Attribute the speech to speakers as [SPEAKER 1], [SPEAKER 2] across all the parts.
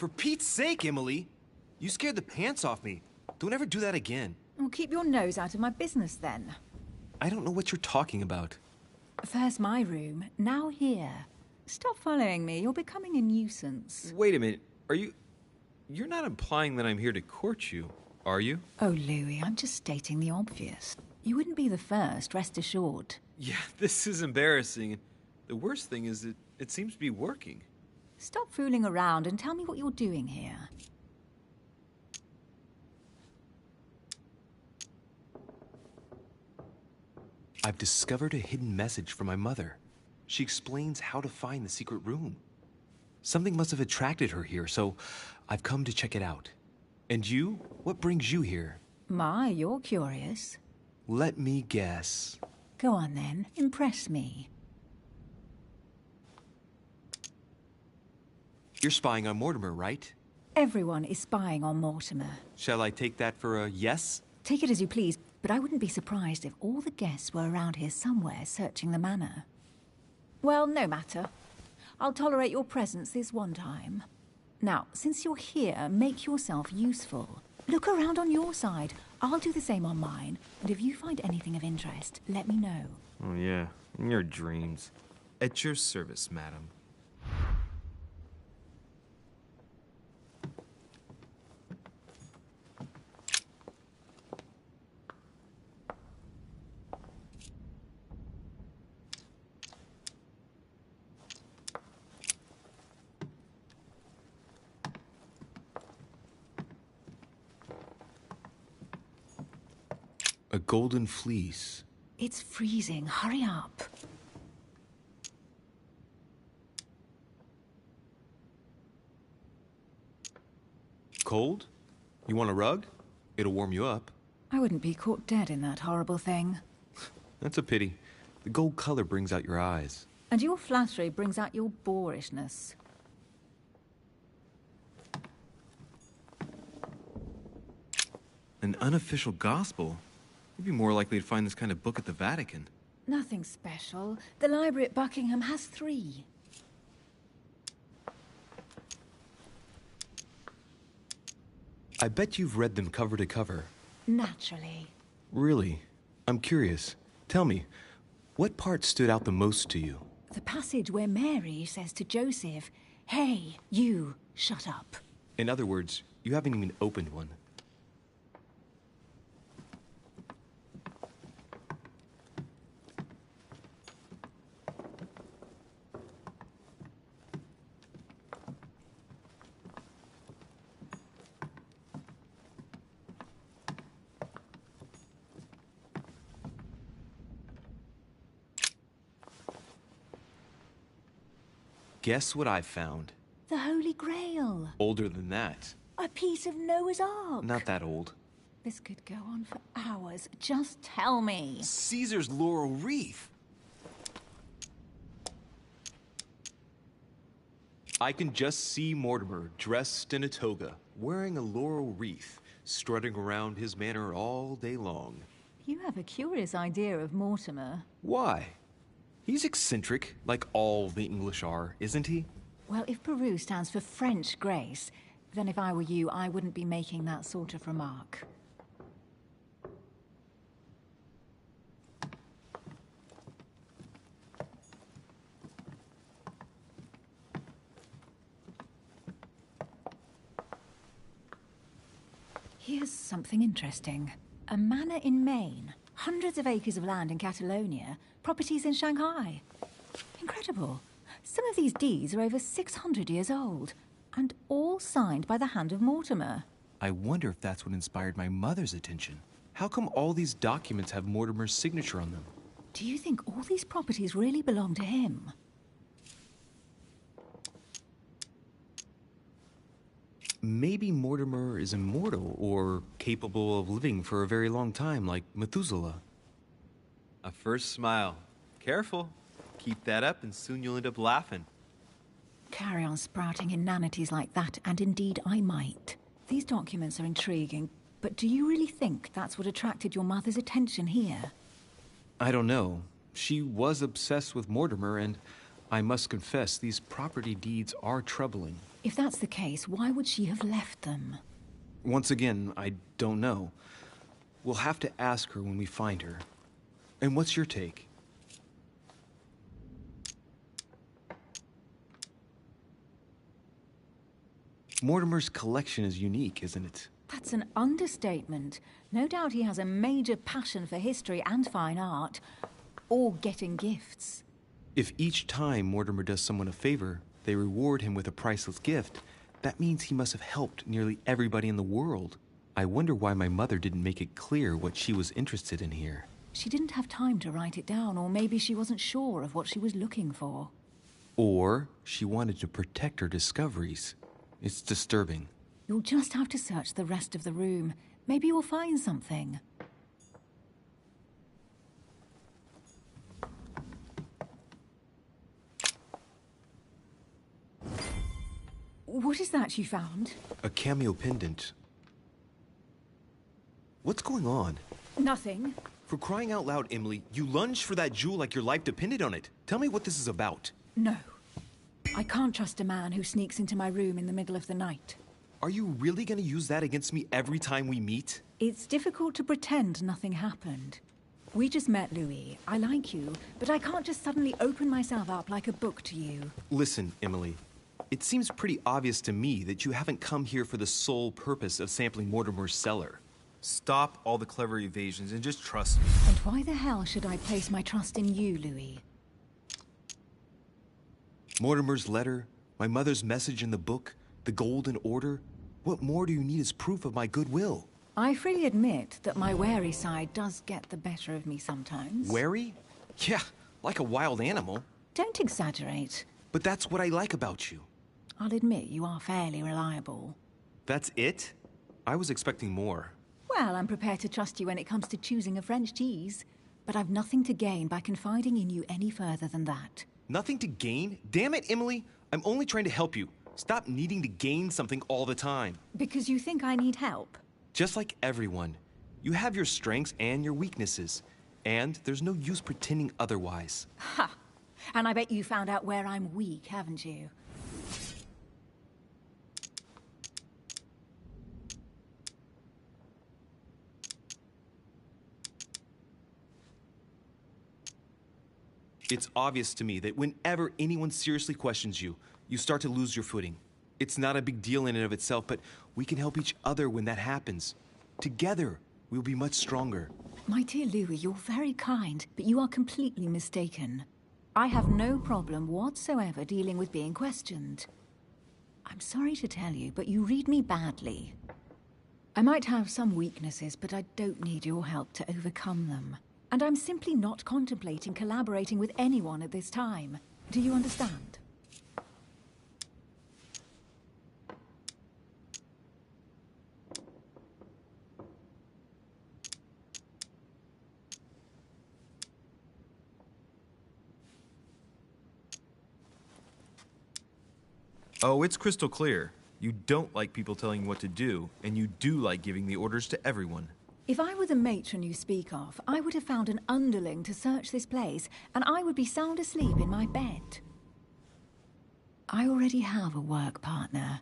[SPEAKER 1] For Pete's sake, Emily! You scared the pants off me. Don't ever do that again.
[SPEAKER 2] Well, keep your nose out of my business, then.
[SPEAKER 1] I don't know what you're talking about.
[SPEAKER 2] First my room, now here. Stop following me, you're becoming a nuisance.
[SPEAKER 1] Wait a minute, You're not implying that I'm here to court you, are you?
[SPEAKER 2] Oh, Louis, I'm just stating the obvious. You wouldn't be the first, rest assured.
[SPEAKER 1] Yeah, this is embarrassing. The worst thing is it seems to be working.
[SPEAKER 2] Stop fooling around and tell me what you're doing here.
[SPEAKER 1] I've discovered a hidden message from my mother. She explains how to find the secret room. Something must have attracted her here, so I've come to check it out. And you? What brings you here?
[SPEAKER 2] My, you're curious.
[SPEAKER 1] Let me guess.
[SPEAKER 2] Go on then, impress me.
[SPEAKER 1] You're spying on Mortimer, right?
[SPEAKER 2] Everyone is spying on Mortimer.
[SPEAKER 1] Shall I take that for a yes?
[SPEAKER 2] Take it as you please, but I wouldn't be surprised if all the guests were around here somewhere searching the manor. Well, no matter. I'll tolerate your presence this one time. Now, since you're here, make yourself useful. Look around on your side. I'll do the same on mine, and if you find anything of interest, let me know.
[SPEAKER 1] Oh yeah, in your dreams. At your service, madam. A golden fleece.
[SPEAKER 2] It's freezing. Hurry up.
[SPEAKER 1] Cold? You want a rug? It'll warm you up.
[SPEAKER 2] I wouldn't be caught dead in that horrible thing.
[SPEAKER 1] That's a pity. The gold color brings out your eyes.
[SPEAKER 2] And your flattery brings out your boorishness.
[SPEAKER 1] An unofficial gospel? You'd be more likely to find this kind of book at the Vatican.
[SPEAKER 2] Nothing special. The library at Buckingham has 3.
[SPEAKER 1] I bet you've read them cover to cover.
[SPEAKER 2] Naturally.
[SPEAKER 1] Really? I'm curious. Tell me, what part stood out the most to you?
[SPEAKER 2] The passage where Mary says to Joseph, "Hey, you, shut up."
[SPEAKER 1] In other words, you haven't even opened one. Guess what I found?
[SPEAKER 2] The Holy Grail.
[SPEAKER 1] Older than that.
[SPEAKER 2] A piece of Noah's Ark.
[SPEAKER 1] Not that old.
[SPEAKER 2] This could go on for hours. Just tell me.
[SPEAKER 1] Caesar's laurel wreath. I can just see Mortimer dressed in a toga, wearing a laurel wreath, strutting around his manor all day long.
[SPEAKER 2] You have a curious idea of Mortimer.
[SPEAKER 1] Why? He's eccentric, like all the English are, isn't he?
[SPEAKER 2] Well, if Peru stands for French grace, then if I were you, I wouldn't be making that sort of remark. Here's something interesting. A manor in Maine, hundreds of acres of land in Catalonia, properties in Shanghai. Incredible. Some of these deeds are over 600 years old, and all signed by the hand of Mortimer.
[SPEAKER 1] I wonder if that's what inspired my mother's attention. How come all these documents have Mortimer's signature on them?
[SPEAKER 2] Do you think all these properties really belong to him?
[SPEAKER 1] Maybe Mortimer is immortal or capable of living for a very long time, like Methuselah. A first smile. Careful. Keep that up and soon you'll end up laughing.
[SPEAKER 2] Carry on sprouting inanities like that, and indeed I might. These documents are intriguing, but do you really think that's what attracted your mother's attention here?
[SPEAKER 1] I don't know. She was obsessed with Mortimer, and I must confess, these property deeds are troubling.
[SPEAKER 2] If that's the case, why would she have left them?
[SPEAKER 1] Once again, I don't know. We'll have to ask her when we find her. And what's your take? Mortimer's collection is unique, isn't it?
[SPEAKER 2] That's an understatement. No doubt he has a major passion for history and fine art. Or getting gifts.
[SPEAKER 1] If each time Mortimer does someone a favor, they reward him with a priceless gift, that means he must have helped nearly everybody in the world. I wonder why my mother didn't make it clear what she was interested in here.
[SPEAKER 2] She didn't have time to write it down, or maybe she wasn't sure of what she was looking for.
[SPEAKER 1] Or she wanted to protect her discoveries. It's disturbing.
[SPEAKER 2] You'll just have to search the rest of the room. Maybe you'll find something. What is that you found?
[SPEAKER 1] A cameo pendant. What's going on?
[SPEAKER 2] Nothing.
[SPEAKER 1] For crying out loud, Emily, you lunged for that jewel like your life depended on it. Tell me what this is about.
[SPEAKER 2] No. I can't trust a man who sneaks into my room in the middle of the night.
[SPEAKER 1] Are you really gonna use that against me every time we meet?
[SPEAKER 2] It's difficult to pretend nothing happened. We just met, Louis. I like you, but I can't just suddenly open myself up like a book to you.
[SPEAKER 1] Listen, Emily. It seems pretty obvious to me that you haven't come here for the sole purpose of sampling Mortimer's cellar. Stop all the clever evasions and just trust me.
[SPEAKER 2] And why the hell should I place my trust in you, Louis?
[SPEAKER 1] Mortimer's letter, my mother's message in the book, the Golden Order. What more do you need as proof of my goodwill?
[SPEAKER 2] I freely admit that my wary side does get the better of me sometimes.
[SPEAKER 1] Wary? Yeah, like a wild animal.
[SPEAKER 2] Don't exaggerate.
[SPEAKER 1] But that's what I like about you.
[SPEAKER 2] I'll admit you are fairly reliable.
[SPEAKER 1] That's it? I was expecting more.
[SPEAKER 2] Well, I'm prepared to trust you when it comes to choosing a French cheese. But I've nothing to gain by confiding in you any further than that.
[SPEAKER 1] Nothing to gain? Damn it, Emily. I'm only trying to help you. Stop needing to gain something all the time.
[SPEAKER 2] Because you think I need help?
[SPEAKER 1] Just like everyone. You have your strengths and your weaknesses. And there's no use pretending otherwise.
[SPEAKER 2] Ha! And I bet you found out where I'm weak, haven't you?
[SPEAKER 1] It's obvious to me that whenever anyone seriously questions you, you start to lose your footing. It's not a big deal in and of itself, but we can help each other when that happens. Together, we'll be much stronger.
[SPEAKER 2] My dear Louis, you're very kind, but you are completely mistaken. I have no problem whatsoever dealing with being questioned. I'm sorry to tell you, but you read me badly. I might have some weaknesses, but I don't need your help to overcome them. And I'm simply not contemplating collaborating with anyone at this time. Do you understand?
[SPEAKER 1] Oh, it's crystal clear. You don't like people telling you what to do, and you do like giving the orders to everyone.
[SPEAKER 2] If I were the matron you speak of, I would have found an underling to search this place, and I would be sound asleep in my bed. I already have a work partner.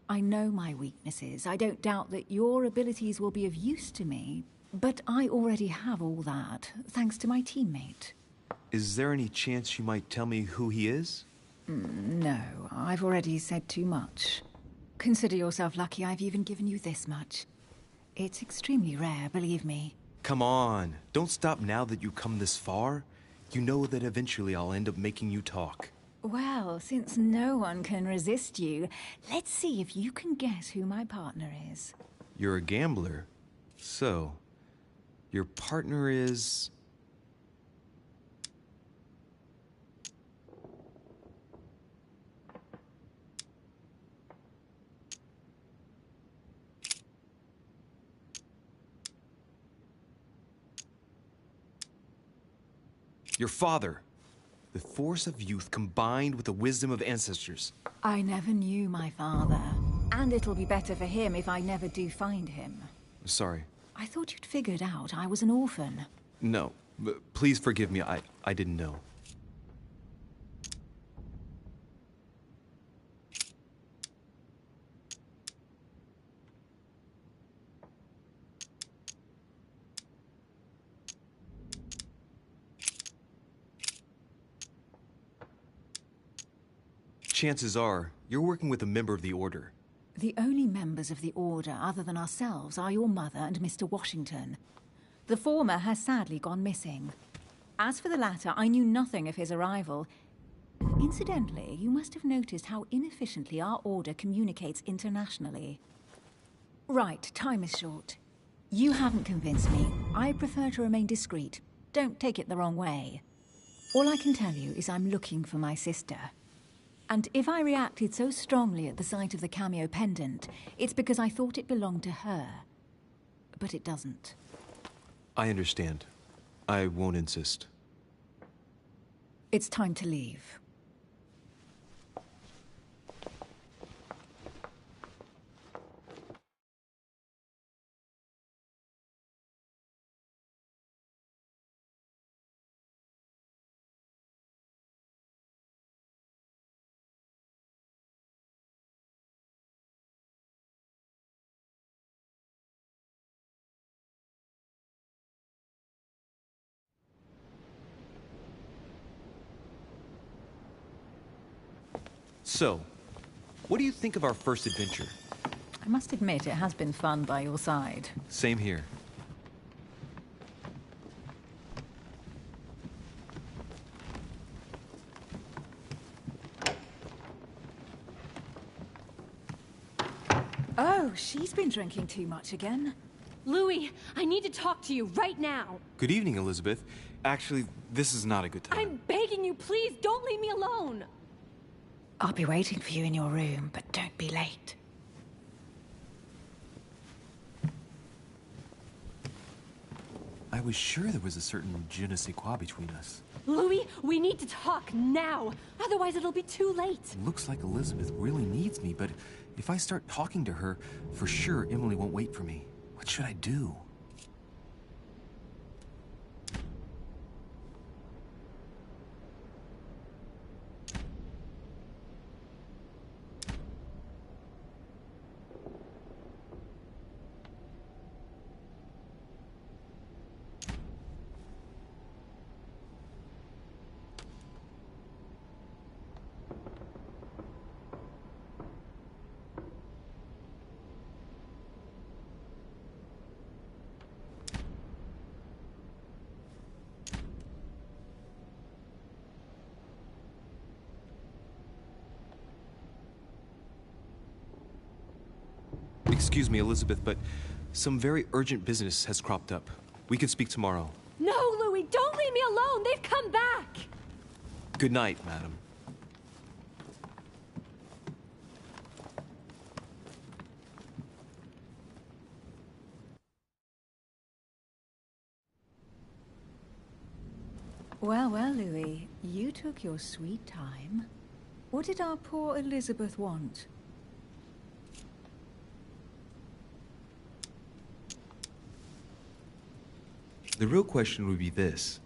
[SPEAKER 2] I know my weaknesses. I don't doubt that your abilities will be of use to me, but I already have all that, thanks to my teammate.
[SPEAKER 1] Is there any chance you might tell me who he is?
[SPEAKER 2] No, I've already said too much. Consider yourself lucky I've even given you this much. It's extremely rare, believe me.
[SPEAKER 1] Come on, don't stop now that you've come this far. You know that eventually I'll end up making you talk.
[SPEAKER 2] Well, since no one can resist you, let's see if you can guess who my partner is.
[SPEAKER 1] You're a gambler. So, your partner is... your father. The force of youth combined with the wisdom of ancestors.
[SPEAKER 2] I never knew my father. And it'll be better for him if I never do find him.
[SPEAKER 1] Sorry.
[SPEAKER 2] I thought you'd figured out I was an orphan.
[SPEAKER 1] No, please forgive me. I didn't know. Chances are, you're working with a member of the Order.
[SPEAKER 2] The only members of the Order other than ourselves are your mother and Mr. Washington. The former has sadly gone missing. As for the latter, I knew nothing of his arrival. Incidentally, you must have noticed how inefficiently our Order communicates internationally. Right, time is short. You haven't convinced me. I prefer to remain discreet. Don't take it the wrong way. All I can tell you is I'm looking for my sister. And if I reacted so strongly at the sight of the cameo pendant, it's because I thought it belonged to her. But it doesn't.
[SPEAKER 1] I understand. I won't insist.
[SPEAKER 2] It's time to leave.
[SPEAKER 1] So, what do you think of our first adventure?
[SPEAKER 2] I must admit it has been fun by your side.
[SPEAKER 1] Same here.
[SPEAKER 2] Oh, she's been drinking too much again.
[SPEAKER 3] Louis, I need to talk to you right now.
[SPEAKER 1] Good evening, Elizabeth. Actually, this is not a good time.
[SPEAKER 3] I'm begging you, please don't leave me alone.
[SPEAKER 2] I'll be waiting for you in your room, but don't be late.
[SPEAKER 1] I was sure there was a certain je ne sais quoi between us.
[SPEAKER 3] Louis, we need to talk now. Otherwise it'll be too late.
[SPEAKER 1] Looks like Elizabeth really needs me, but if I start talking to her, for sure Emily won't wait for me. What should I do? Excuse me, Elizabeth, but some very urgent business has cropped up. We could speak tomorrow.
[SPEAKER 3] No, Louis, don't leave me alone. They've come back.
[SPEAKER 1] Good night, madam.
[SPEAKER 2] Well, well, Louis, you took your sweet time. What did our poor Elizabeth want?
[SPEAKER 1] The real question would be this.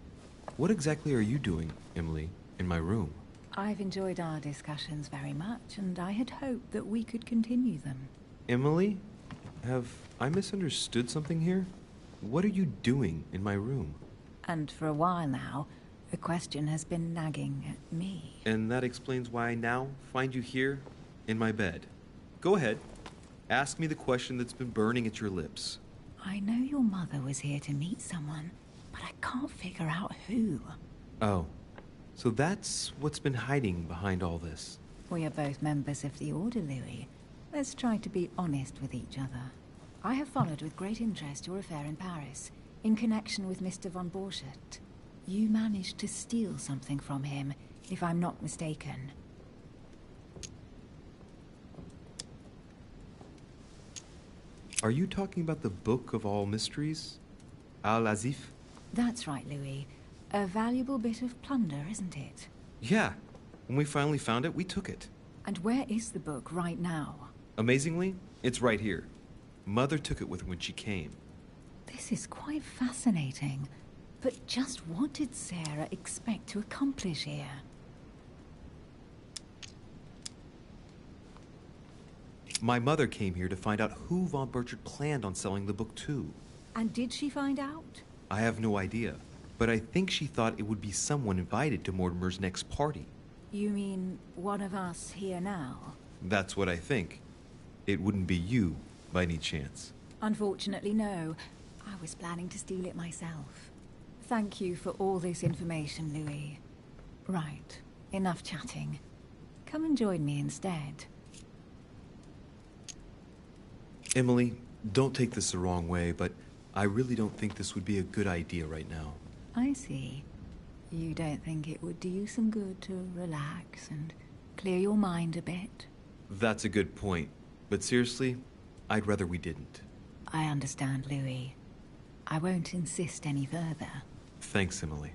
[SPEAKER 1] What exactly are you doing, Emily, in my room?
[SPEAKER 2] I've enjoyed our discussions very much, and I had hoped that we could continue them.
[SPEAKER 1] Emily? Have I misunderstood something here? What are you doing in my room?
[SPEAKER 2] And for a while now, the question has been nagging at me.
[SPEAKER 1] And that explains why I now find you here, in my bed. Go ahead. Ask me the question that's been burning at your lips.
[SPEAKER 2] I know your mother was here to meet someone, but I can't figure out who.
[SPEAKER 1] Oh, so that's what's been hiding behind all this.
[SPEAKER 2] We are both members of the Order, Louis. Let's try to be honest with each other. I have followed with great interest your affair in Paris, in connection with Mr. von Borchardt. You managed to steal something from him, if I'm not mistaken.
[SPEAKER 1] Are you talking about the Book of All Mysteries? Al-Azif?
[SPEAKER 2] That's right, Louis. A valuable bit of plunder, isn't it?
[SPEAKER 1] Yeah. When we finally found it, we took it.
[SPEAKER 2] And where is the book right now?
[SPEAKER 1] Amazingly, it's right here. Mother took it with her when she came.
[SPEAKER 2] This is quite fascinating. But just what did Sarah expect to accomplish here?
[SPEAKER 1] My mother came here to find out who von Burchard planned on selling the book to.
[SPEAKER 2] And did she find out?
[SPEAKER 1] I have no idea, but I think she thought it would be someone invited to Mortimer's next party.
[SPEAKER 2] You mean one of us here now?
[SPEAKER 1] That's what I think. It wouldn't be you, by any chance.
[SPEAKER 2] Unfortunately, no. I was planning to steal it myself. Thank you for all this information, Louis. Right, enough chatting. Come and join me instead.
[SPEAKER 1] Emily, don't take this the wrong way, but I really don't think this would be a good idea right now.
[SPEAKER 2] I see. You don't think it would do you some good to relax and clear your mind a bit?
[SPEAKER 1] That's a good point. But seriously, I'd rather we didn't.
[SPEAKER 2] I understand, Louis. I won't insist any further.
[SPEAKER 1] Thanks, Emily.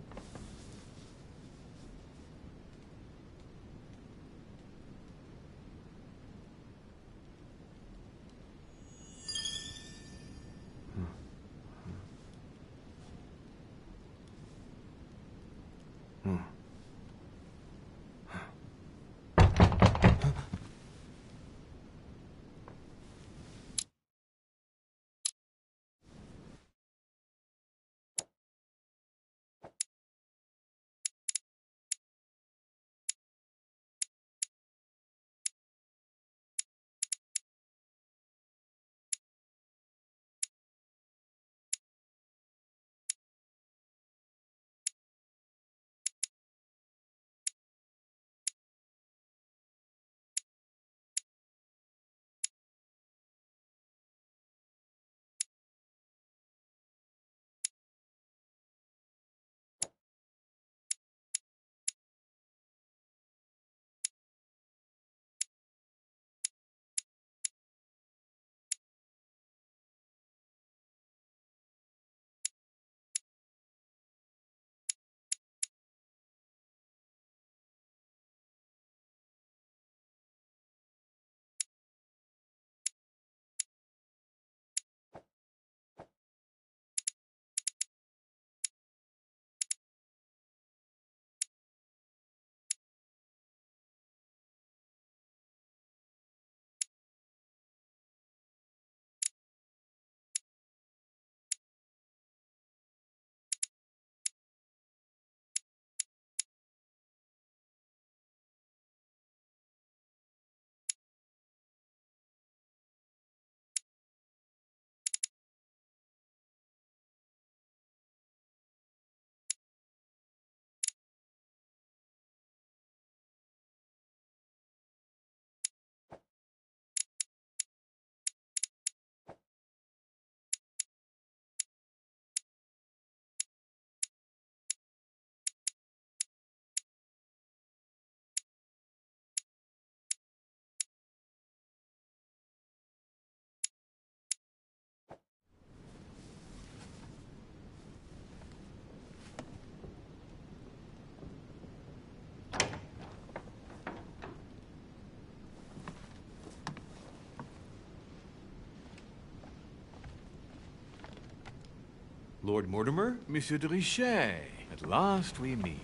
[SPEAKER 1] Lord Mortimer?
[SPEAKER 4] Monsieur de Richet, at last we meet.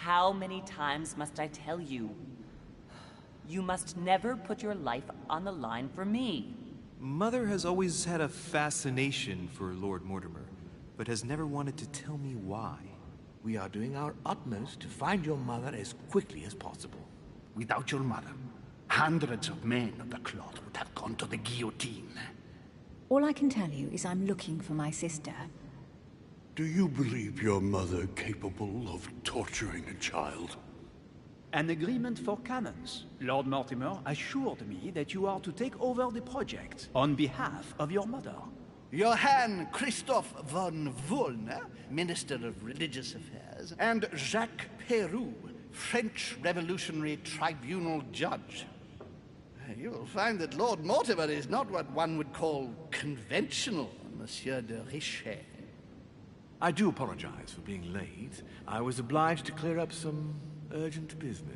[SPEAKER 5] How many times must I tell you? You must never put your life on the line for me.
[SPEAKER 1] Mother has always had a fascination for Lord Mortimer, but has never wanted to tell me why.
[SPEAKER 6] We are doing our utmost to find your mother as quickly as possible. Without your mother, hundreds of men of the cloth would have gone to the guillotine.
[SPEAKER 2] All I can tell you is I'm looking for my sister.
[SPEAKER 6] Do you believe your mother capable of torturing a child?
[SPEAKER 7] An agreement for cannons. Lord Mortimer assured me that you are to take over the project on behalf of your mother.
[SPEAKER 6] Johann Christoph von Wollner, Minister of Religious Affairs, and Jacques Peroux, French Revolutionary Tribunal Judge. You will find that Lord Mortimer is not what one would call conventional, Monsieur de Richet.
[SPEAKER 4] I do apologize for being late. I was obliged to clear up some urgent business.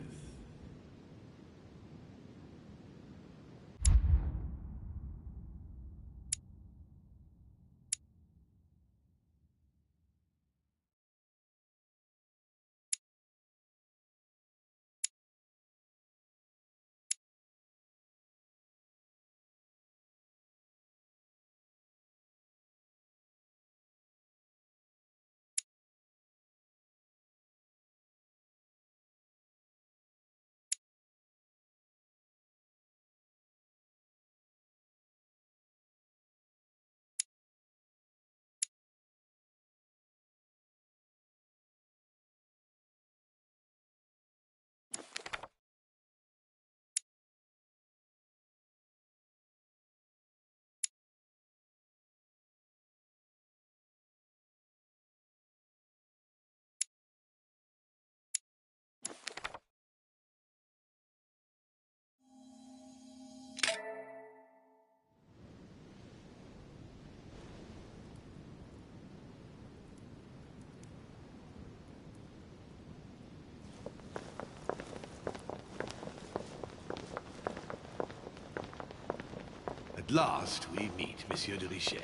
[SPEAKER 4] At last we meet, Monsieur de Richet.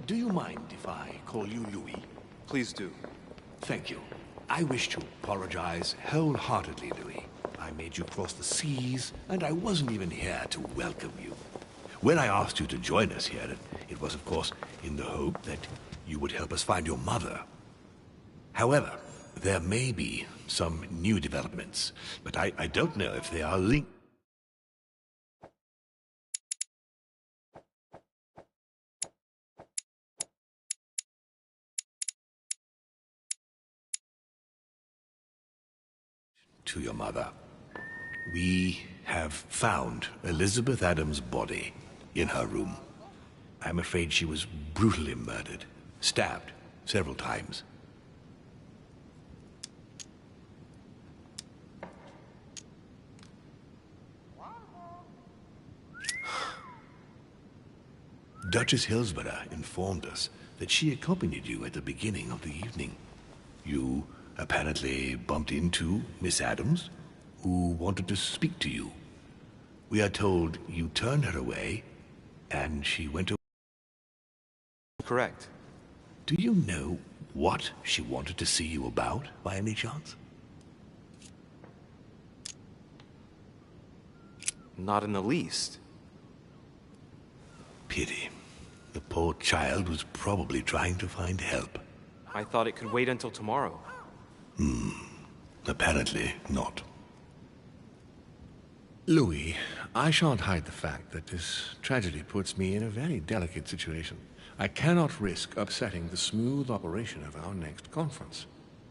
[SPEAKER 4] Do you mind if I call you Louis?
[SPEAKER 1] Please do.
[SPEAKER 4] Thank you. I wish to apologize wholeheartedly, Louis. I made you cross the seas, and I wasn't even here to welcome you. When I asked you to join us here, it was, of course, in the hope that you would help us find your mother. However, there may be some new developments, but I don't know if they are linked to your mother. We have found Elizabeth Adams' body in her room. I'm afraid she was brutally murdered, stabbed several times. Duchess Hillsborough informed us that she accompanied you at the beginning of the evening. You apparently bumped into Miss Adams, who wanted to speak to you. We are told you turned her away, and she went away.
[SPEAKER 1] Correct.
[SPEAKER 4] Do you know what she wanted to see you about, by any chance?
[SPEAKER 1] Not in the least.
[SPEAKER 4] Pity. The poor child was probably trying to find help.
[SPEAKER 1] I thought it could wait until tomorrow.
[SPEAKER 4] Apparently not. Louis, I shan't hide the fact that this tragedy puts me in a very delicate situation. I cannot risk upsetting the smooth operation of our next conference.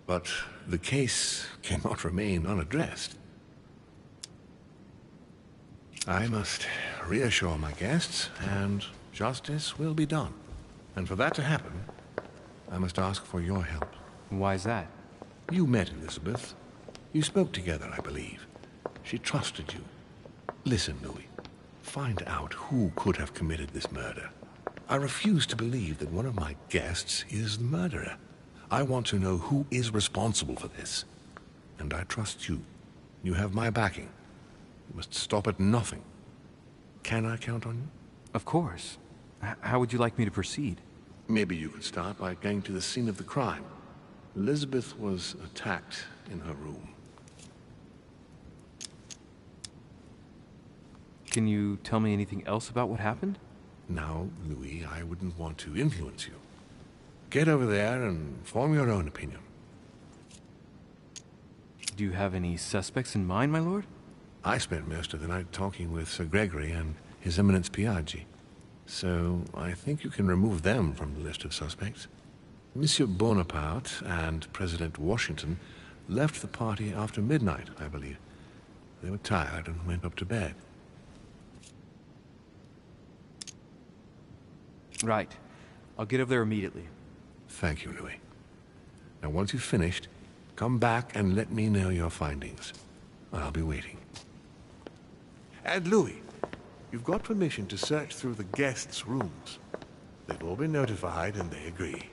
[SPEAKER 4] But the case cannot remain unaddressed. I must reassure my guests, and justice will be done. And for that to happen, I must ask for your help.
[SPEAKER 1] Why is that?
[SPEAKER 4] You met Elizabeth. You spoke together, I believe. She trusted you. Listen, Louis. Find out who could have committed this murder. I refuse to believe that one of my guests is the murderer. I want to know who is responsible for this. And I trust you. You have my backing. You must stop at nothing. Can I count on you?
[SPEAKER 1] Of course. How would you like me to proceed?
[SPEAKER 4] Maybe you could start by going to the scene of the crime. Elizabeth was attacked in her room.
[SPEAKER 1] Can you tell me anything else about what happened?
[SPEAKER 4] Now, Louis, I wouldn't want to influence you. Get over there and form your own opinion.
[SPEAKER 1] Do you have any suspects in mind, my lord?
[SPEAKER 4] I spent most of the night talking with Sir Gregory and His Eminence Piaggi, so I think you can remove them from the list of suspects. Monsieur Bonaparte and President Washington left the party after midnight, I believe. They were tired and went up to bed.
[SPEAKER 1] Right. I'll get over there immediately.
[SPEAKER 4] Thank you, Louis. Now, once you've finished, come back and let me know your findings. I'll be waiting. And Louis, you've got permission to search through the guests' rooms. They've all been notified and they agree.